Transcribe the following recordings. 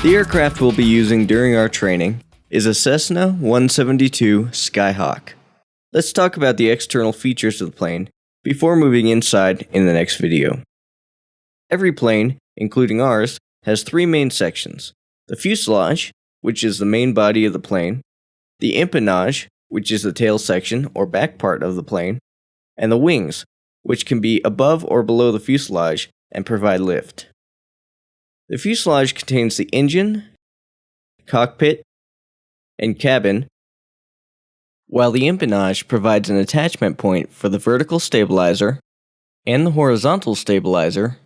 The aircraft we'll be using during our training is a Cessna 172 Skyhawk. Let's talk about the external features of the plane before moving inside in the next video. Every plane, including ours, has three main sections: the fuselage, which is the main body of the plane, the empennage, which is the tail section or back part of the plane, and the wings, which can be above or below the fuselage and provide lift. The fuselage contains the engine, cockpit, and cabin, while the empennage provides an attachment point for the vertical stabilizer and the horizontal stabilizer,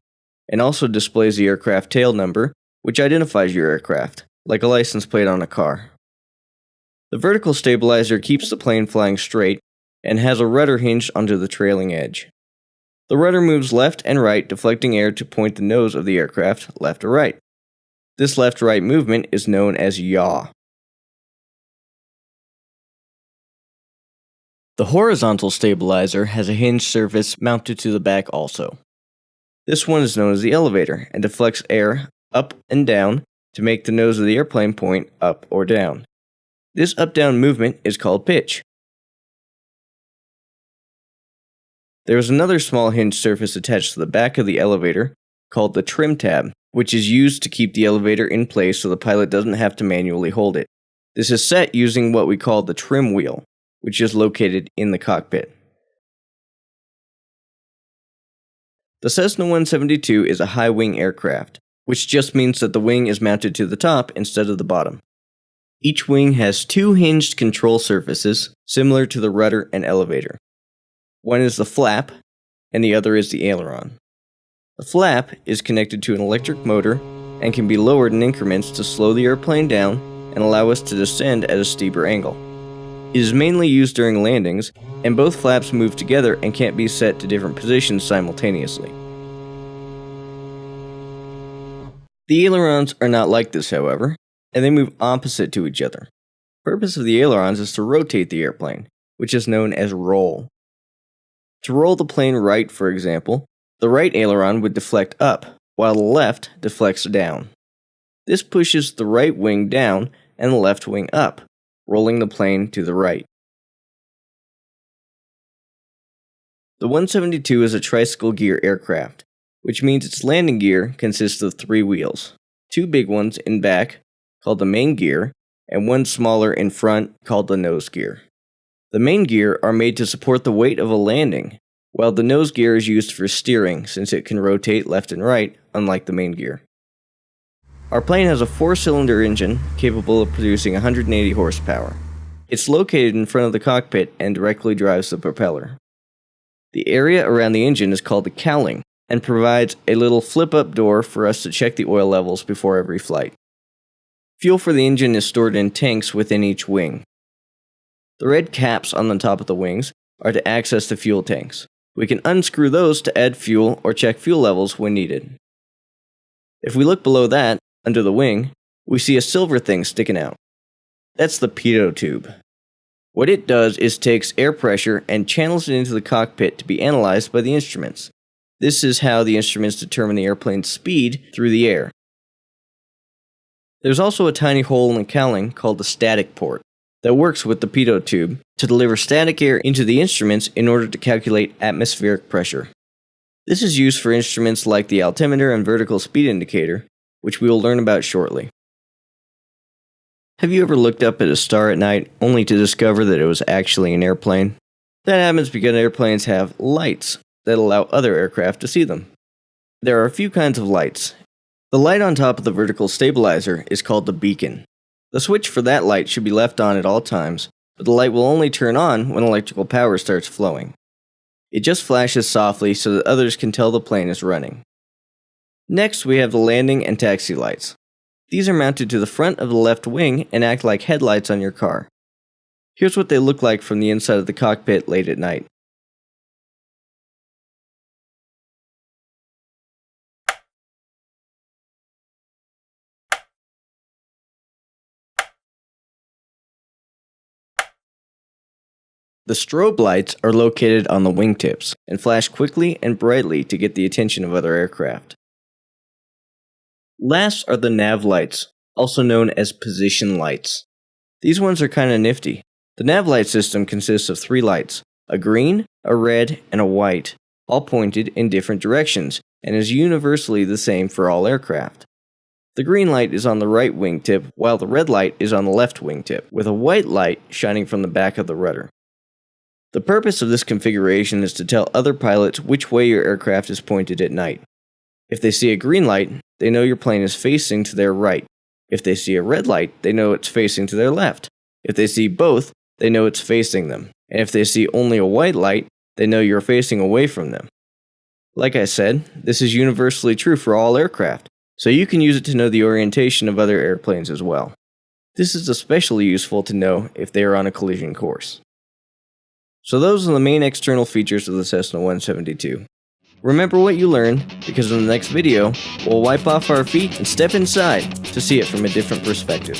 and also displays the aircraft tail number, which identifies your aircraft, like a license plate on a car. The vertical stabilizer keeps the plane flying straight and has a rudder hinged onto the trailing edge. The rudder moves left and right, deflecting air to point the nose of the aircraft left or right. This left-right movement is known as yaw. The horizontal stabilizer has a hinged surface mounted to the back also. This one is known as the elevator and deflects air up and down to make the nose of the airplane point up or down. This up-down movement is called pitch. There is another small hinged surface attached to the back of the elevator called the trim tab, which is used to keep the elevator in place so the pilot doesn't have to manually hold it. This is set using what we call the trim wheel, which is located in the cockpit. The Cessna 172 is a high-wing aircraft, which just means that the wing is mounted to the top instead of the bottom. Each wing has two hinged control surfaces, similar to the rudder and elevator. One is the flap, and the other is the aileron. The flap is connected to an electric motor and can be lowered in increments to slow the airplane down and allow us to descend at a steeper angle. It is mainly used during landings, and both flaps move together and can't be set to different positions simultaneously. The ailerons are not like this, however, and they move opposite to each other. The purpose of the ailerons is to rotate the airplane, which is known as roll. To roll the plane right, for example, the right aileron would deflect up, while the left deflects down. This pushes the right wing down and the left wing up, rolling the plane to the right. The 172 is a tricycle gear aircraft, which means its landing gear consists of three wheels, two big ones in back, called the main gear, and one smaller in front, called the nose gear. The main gear are made to support the weight of a landing, while the nose gear is used for steering since it can rotate left and right, unlike the main gear. Our plane has a 4-cylinder engine capable of producing 180 horsepower. It's located in front of the cockpit and directly drives the propeller. The area around the engine is called the cowling and provides a little flip-up door for us to check the oil levels before every flight. Fuel for the engine is stored in tanks within each wing. The red caps on the top of the wings are to access the fuel tanks. We can unscrew those to add fuel or check fuel levels when needed. If we look below that, under the wing, we see a silver thing sticking out. That's the pitot tube. What it does is takes air pressure and channels it into the cockpit to be analyzed by the instruments. This is how the instruments determine the airplane's speed through the air. There's also a tiny hole in the cowling called the static port that works with the pitot tube to deliver static air into the instruments in order to calculate atmospheric pressure. This is used for instruments like the altimeter and vertical speed indicator, which we will learn about shortly. Have you ever looked up at a star at night only to discover that it was actually an airplane? That happens because airplanes have lights that allow other aircraft to see them. There are a few kinds of lights. The light on top of the vertical stabilizer is called the beacon. The switch for that light should be left on at all times, but the light will only turn on when electrical power starts flowing. It just flashes softly so that others can tell the plane is running. Next, we have the landing and taxi lights. These are mounted to the front of the left wing and act like headlights on your car. Here's what they look like from the inside of the cockpit late at night. The strobe lights are located on the wingtips and flash quickly and brightly to get the attention of other aircraft. Last are the nav lights, also known as position lights. These ones are kinda nifty. The nav light system consists of 3 lights, a green, a red, and a white, all pointed in different directions, and is universally the same for all aircraft. The green light is on the right wingtip, while the red light is on the left wingtip, with a white light shining from the back of the rudder. The purpose of this configuration is to tell other pilots which way your aircraft is pointed at night. If they see a green light, they know your plane is facing to their right. If they see a red light, they know it's facing to their left. If they see both, they know it's facing them. And if they see only a white light, they know you're facing away from them. Like I said, this is universally true for all aircraft, so you can use it to know the orientation of other airplanes as well. This is especially useful to know if they are on a collision course. So those are the main external features of the Cessna 172. Remember what you learned, because in the next video, we'll wipe off our feet and step inside to see it from a different perspective.